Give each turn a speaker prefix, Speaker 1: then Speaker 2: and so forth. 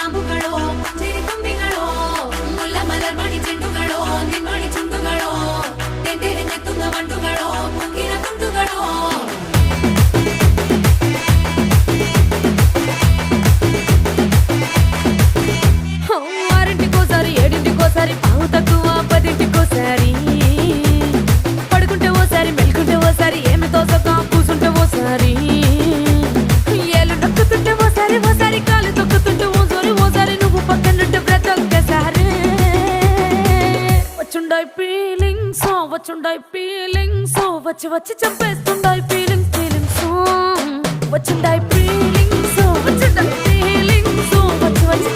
Speaker 1: കാമ്പുകളോ ചെരിക്കൊമ്പികളോ മുല്ലമലർ മണി ചെണ്ടുകളോ നിൻമണി ചുണ്ടുകളോ തെണ്ടെറിഞ്ഞെത്തുന്ന വണ്ടുകളോ പൊങ്കിന തുണ്ടുകളോ ఆరింటికోసారి ఏడింటికోసారి పావు తక్కువ పదింటికోసారి పడుకుంటే ఓసారి మెలుకుంటే ఓసారి ఏమి తోసక కూసుంటే ఓసారి ఏళ్ళు నొక్కుతుంటే ఓసారి ఓసారి కాలు తొక్కుతుంటే ఓసారి నువ్వు పక్కనుంటే బ్రతొక్కసారి వచ్చుండాయి ఫీలింగ్స్ వచ్చి వచ్చి చంపేస్తుండాయి ఫీలింగ్స్ వచ్చుండాయి ఫీలింగ్స్ వచ్చి వచ్చి